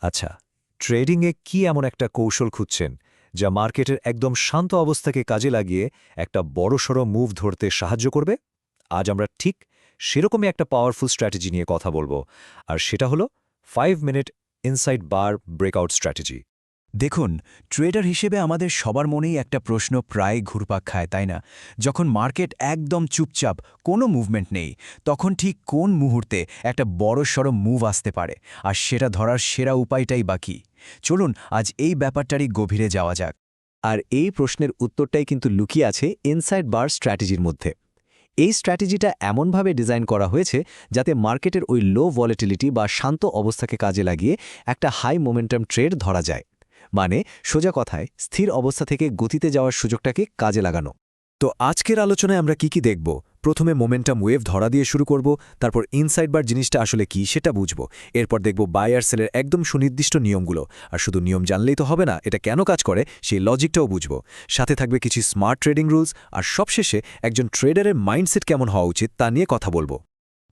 আচ্ছা, ট্রেডিংয়ে কি এমন একটা কৌশল খুঁজছেন যা মার্কেটের একদম শান্ত অবস্থাকে কাজে লাগিয়ে একটা বড়সড় মুভ ধরতে সাহায্য করবে? আজ আমরা ঠিক সেরকমই একটা পাওয়ারফুল স্ট্র্যাটেজি নিয়ে কথা বলবো, আর সেটা হলো 5 মিনিট ইনসাইড বার ব্রেকআউট স্ট্র্যাটেজি। দেখুন, ট্রেডার হিসেবে আমাদের সবার মনেই একটা প্রশ্ন প্রায় ঘুরপাক খায়, তাই না? যখন মার্কেট একদম চুপচাপ, কোনো মুভমেন্ট নেই, তখন ঠিক কোন মুহূর্তে একটা বড়সড় মুভ আসতে পারে, আর সেটা ধরার সেরা উপায়টাই বাকি। চলুন আজ এই ব্যাপারটারই গভীরে যাওয়া যাক। আর এই প্রশ্নের উত্তরটাই কিন্তু লুকিয়ে আছে ইনসাইড বার স্ট্র্যাটেজির মধ্যে। এই স্ট্র্যাটেজিটা এমনভাবে ডিজাইন করা হয়েছে যাতে মার্কেটের ওই লো ভলিটিলিটি বা শান্ত অবস্থাকে কাজে লাগিয়ে একটা হাই মোমেন্টাম ট্রেড ধরা যায়। মানে সোজা কথায় স্থির অবস্থা থেকে গতিতে যাওয়ার সুযোগটাকে কাজে লাগানো। তো আজকের আলোচনায় আমরা কি দেখব? প্রথমে মোমেন্টাম ওয়েভ ধরা দিয়ে শুরু করব, তারপর ইনসাইড বার জিনিসটা আসলে কি সেটা বুঝব। এরপর দেখব বাই আর সেলের একদম সুনির্দিষ্ট নিয়মগুলো। আর শুধু নিয়ম জানলেই তো হবে না, এটা কেন কাজ করে সেই লজিকটাও বুঝব। সাথে থাকবে কিছু স্মার্ট ট্রেডিং রুলস, আর সবশেষে একজন ট্রেডারের মাইন্ডসেট কেমন হওয়া উচিত তা নিয়ে কথা বলবো।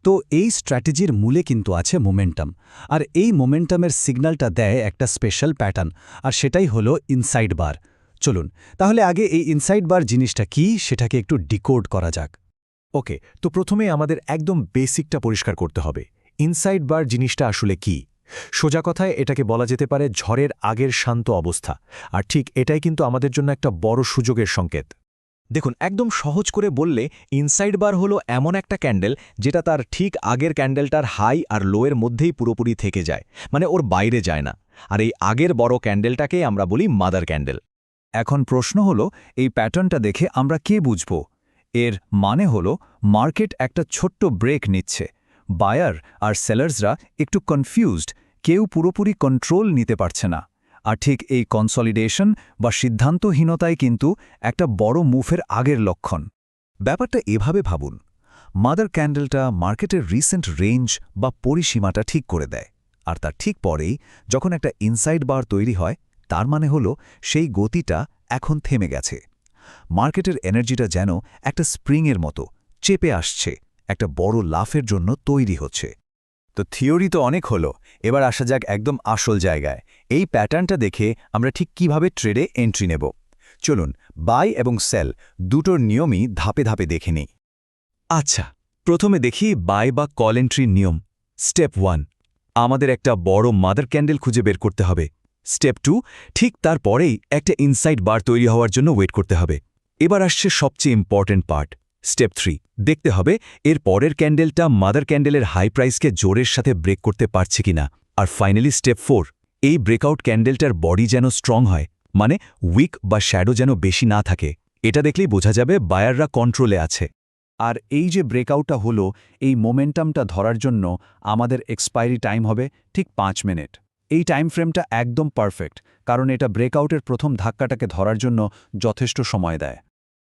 তো এই স্ট্র্যাটেজির মূলে কিন্তু আছে মোমেন্টাম, আর এই মোমেন্টামের সিগন্যালটা দেয় একটা স্পেশাল প্যাটার্ন, আর সেটাই হলো ইনসাইড বার। চলুন তাহলে আগে এই ইনসাইড বার জিনিসটা কি সেটাকে একটু ডিকোড করা যাক। ওকে, তো প্রথমে আমাদের একদম বেসিকটা পরিষ্কার করতে হবে। ইনসাইড বার জিনিসটা আসলে কি? সোজা কথায় এটাকে বলা যেতে পারে ঝড়ের আগের শান্ত অবস্থা। আর ঠিক এটাই কিন্তু আমাদের জন্য একটা বড় সুযোগের সংকেত। দেখুন, একদম সহজ করে বললে ইনসাইড বার হলো এমন একটা ক্যান্ডেল যেটা তার ঠিক আগের ক্যান্ডেলটার হাই আর লোয়ের মধ্যেই পুরোপুরি থেকে যায়, মানে ওর বাইরে যায় না। আর এই আগের বড় ক্যান্ডেলটাকেই আমরা বলি মাদার ক্যান্ডেল। এখন প্রশ্ন হলো, এই প্যাটার্নটা দেখে আমরা কে বুঝব? এর মানে হলো মার্কেট একটা ছোট্ট ব্রেক নিচ্ছে, বায়ার আর সেলার্সরা একটু কনফিউজড, কেউ পুরোপুরি কন্ট্রোল নিতে পারছে না। আর ঠিক এই কনসলিডেশন বা সিদ্ধান্তহীনতাই কিন্তু একটা বড় মুভের আগের লক্ষণ। ব্যাপারটা এভাবে ভাবুন, মাদার ক্যান্ডেলটা মার্কেটের রিসেন্ট রেঞ্জ বা পরিসীমাটা ঠিক করে দেয়, আর তার ঠিক পরেই যখন একটা ইনসাইড বার তৈরি হয়, তার মানে হলো সেই গতিটা এখন থেমে গেছে। মার্কেটের এনার্জিটা যেন একটা স্প্রিংয়ের মতো চেপে আসছে, একটা বড় লাফের জন্য তৈরি হচ্ছে। তো থিওরি তো অনেক হলো, এবার আসা যাক একদম আসল জায়গায়। এই প্যাটার্নটা দেখে আমরা ঠিক কিভাবে ট্রেডে এন্ট্রি নেব। চলুন বাই এবং সেল দুটোর নিয়মই ধাপে ধাপে দেখে নিই। আচ্ছা, প্রথমে দেখি বাই বা কল এন্ট্রির নিয়ম। স্টেপ 1, আমাদের একটা বড় মাদার ক্যান্ডেল খুঁজে বের করতে হবে। স্টেপ 2, ঠিক তারপরেই একটা ইনসাইড বার তৈরি হওয়ার জন্য ওয়েট করতে হবে। এবার আসছে সবচেয়ে ইম্পর্ট্যান্ট পার্ট, স্টেপ 3, দেখতে হবে এর পরের ক্যান্ডেলটা মাদার ক্যান্ডেলের হাই প্রাইসকে জোরের সাথে ব্রেক করতে পারছে কিনা। আর ফাইনালি স্টেপ 4, এই ব্রেকআউট ক্যান্ডেলটার বডি যেন স্ট্রং হয়, মানে উইক বা শ্যাডো যেন বেশি না থাকে। এটা দেখলেই বোঝা যাবে বায়াররা কন্ট্রোলে আছে। আর এই যে ব্রেকআউটটা হলো, এই মোমেন্টামটা ধরার জন্য আমাদের এক্সপায়ারি টাইম হবে ঠিক 5 মিনিট। এই টাইম ফ্রেমটা একদম পারফেক্ট, কারণ এটা ব্রেকআউটের প্রথম ধাক্কাটাকে ধরার জন্য যথেষ্ট সময় দেয়।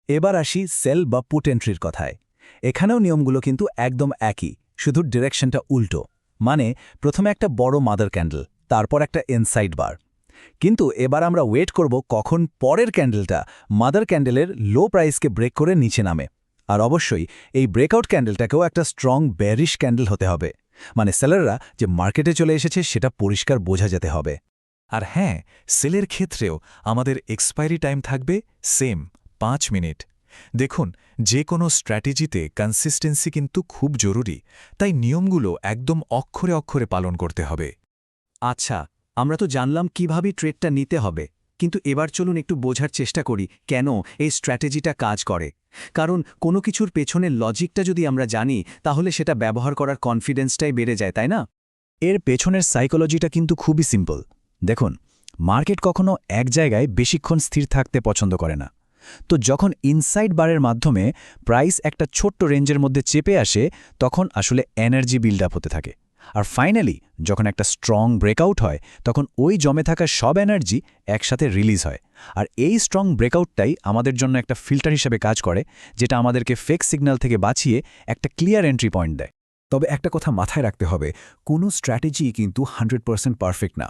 এবার আসি সেল বা পুট এন্ট্রির কথায়। এখানেও নিয়মগুলো কিন্তু একদম একই, শুধু ডিরেকশনটা উল্টো। মানে প্রথমে একটা বড় মাদার ক্যান্ডেল, তারপর একটা ইনসাইড বার। কিন্তু এবার আমরা ওয়েট করব কখন পরের ক্যান্ডেলটা মাদার ক্যান্ডেলের লো প্রাইসকে ব্রেক করে নিচে নামে। আর অবশ্যই এই ব্রেকআউট ক্যান্ডেলটাকেও একটা স্ট্রং বেয়ারিশ ক্যান্ডেল হতে হবে, মানে সেলাররা যে মার্কেটে চলে এসেছে সেটা পরিষ্কার বোঝা যেতে হবে। আর হ্যাঁ, সেলের ক্ষেত্রেও আমাদের এক্সপায়ারি টাইম থাকবে সেম 5 মিনিট। দেখুন, যে কোনো স্ট্র্যাটেজিতে কনসিস্টেন্সি কিন্তু খুব জরুরি, তাই নিয়মগুলো একদম অক্ষরে অক্ষরে পালন করতে হবে। আচ্ছা, আমরা তো জানলাম কিভাবে ট্রেডটা নিতে হবে, কিন্তু এবার চলুন একটু বোঝার চেষ্টা করি কেন এই স্ট্র্যাটেজিটা কাজ করে। কারণ কোনো কিছুর পেছনের লজিকটা যদি আমরা জানি, তাহলে সেটা ব্যবহার করার কনফিডেন্সটাই বেড়ে যায়, তাই না? এর পেছনের সাইকোলজিটা কিন্তু খুবই সিম্পল। দেখুন, মার্কেট কখনো এক জায়গায় বেশিক্ষণ স্থির থাকতে পছন্দ করে না। তো যখন ইনসাইড বারের মাধ্যমে প্রাইস একটা ছোট্ট রেঞ্জের মধ্যে চেপে আসে, তখন আসলে এনার্জি বিল্ড আপ হতে থাকে। আর ফাইনালি যখন একটা স্ট্রং ব্রেকআউট হয়, তখন ওই জমে থাকা সব এনার্জি একসাথে রিলিজ হয়। আর এই স্ট্রং ব্রেকআউটটাই আমাদের জন্য একটা ফিল্টার হিসেবে কাজ করে, যেটা আমাদেরকে ফেক সিগন্যাল থেকে বাঁচিয়ে একটা ক্লিয়ার এন্ট্রি পয়েন্ট দেয়। তবে একটা কথা মাথায় রাখতে হবে, কোনো স্ট্র্যাটেজি কিন্তু 100% পারফেক্ট না।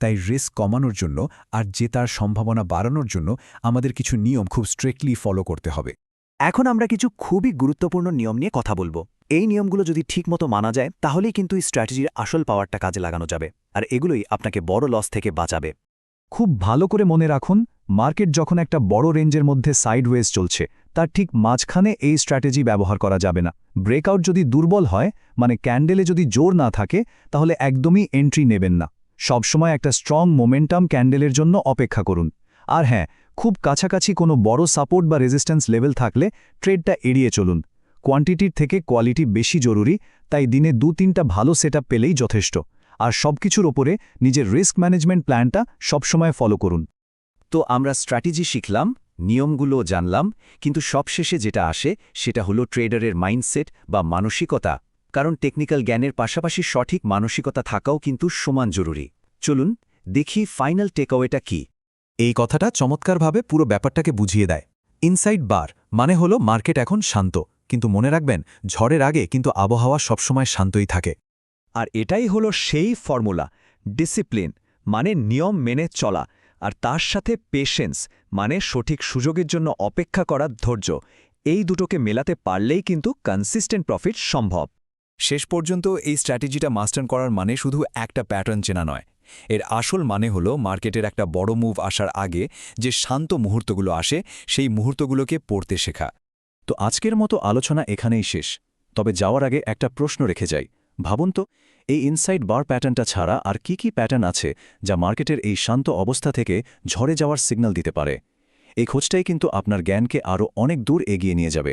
তাই রিস্ক কমানোর জন্য আর জেতার সম্ভাবনা বাড়ানোর জন্য আমাদের কিছু নিয়ম খুব স্ট্রিক্টলি ফলো করতে হবে। এখন আমরা কিছু খুবই গুরুত্বপূর্ণ নিয়ম নিয়ে কথা বলবো। এই নিয়মগুলো যদি ঠিকমতো মানা যায় তাহলেই কিন্তু এই স্ট্র্যাটেজির আসল পাওয়ারটা কাজে লাগানো যাবে আর এগুলোই আপনাকে বড় লস থেকে বাঁচাবে। খুব ভালো করে মনে রাখুন, মার্কেট যখন একটা বড় রেঞ্জের মধ্যে সাইডওয়েজ চলছে তার ঠিক মাঝখানে এই স্ট্র্যাটেজি ব্যবহার করা যাবে না। ব্রেকআউট যদি দুর্বল হয়, মানে ক্যান্ডেলে যদি জোর না থাকে, তাহলে একদমই এন্ট্রি নেবেন না। সবসময় একটা স্ট্রং মোমেন্টাম ক্যান্ডেলের জন্য অপেক্ষা করুন। আর হ্যাঁ, খুব কাছাকাছি কোনো বড় সাপোর্ট বা রেজিস্ট্যান্স লেভেল থাকলে ট্রেডটা এড়িয়ে চলুন। কোয়ান্টিটির থেকে কোয়ালিটি বেশি জরুরি, তাই দিনে 2-3টা ভালো সেটআপ পেলেই যথেষ্ট। আর সবকিছুর ওপরে নিজের রিস্ক ম্যানেজমেন্ট প্ল্যানটা সবসময় ফলো করুন। তো আমরা স্ট্র্যাটেজি শিখলাম, নিয়মগুলো জানলাম, কিন্তু সবশেষে যেটা আসে সেটা হলো ট্রেডারের মাইন্ডসেট বা মানসিকতা। কারণ টেকনিক্যাল জ্ঞানের পাশাপাশি সঠিক মানসিকতা থাকাও কিন্তু সমান জরুরি। চলুন দেখি ফাইনাল টেকঅ্যাওয়েটা কি। এই কথাটা চমৎকারভাবে পুরো ব্যাপারটাকে বুঝিয়ে দেয়। ইনসাইড বার মানে হলো মার্কেট এখন শান্ত, কিন্তু মনে রাখবেন, ঝড়ের আগে কিন্তু আবহাওয়া সবসময় শান্তই থাকে। আর এটাই হলো সেই ফর্মুলা, ডিসিপ্লিন মানে নিয়ম মেনে চলা, আর তার সাথে পেশেন্স মানে সঠিক সুযোগের জন্য অপেক্ষা করার ধৈর্য। এই দুটোকে মেলাতে পারলেই কিন্তু কনসিস্টেন্ট প্রফিট সম্ভব। শেষ পর্যন্ত এই স্ট্র্যাটেজিটা মাস্টার করার মানে শুধু একটা প্যাটার্ন চেনা নয়। এর আসল মানে হলো মার্কেটের একটা বড় মুভ আসার আগে যে শান্ত মুহূর্তগুলো আসে, সেই মুহূর্তগুলোকে পড়তে শেখা। তো আজকের মতো আলোচনা এখানেই শেষ। তবে যাওয়ার আগে একটা প্রশ্ন রেখে যাই। ভাবুন তো, এই ইনসাইড বার প্যাটার্নটা ছাড়া আর কি প্যাটার্ন আছে যা মার্কেটের এই শান্ত অবস্থা থেকে ঝড়ে যাওয়ার সিগন্যাল দিতে পারে? এই খোঁজটাই কিন্তু আপনার জ্ঞানকে আরও অনেক দূর এগিয়ে নিয়ে যাবে।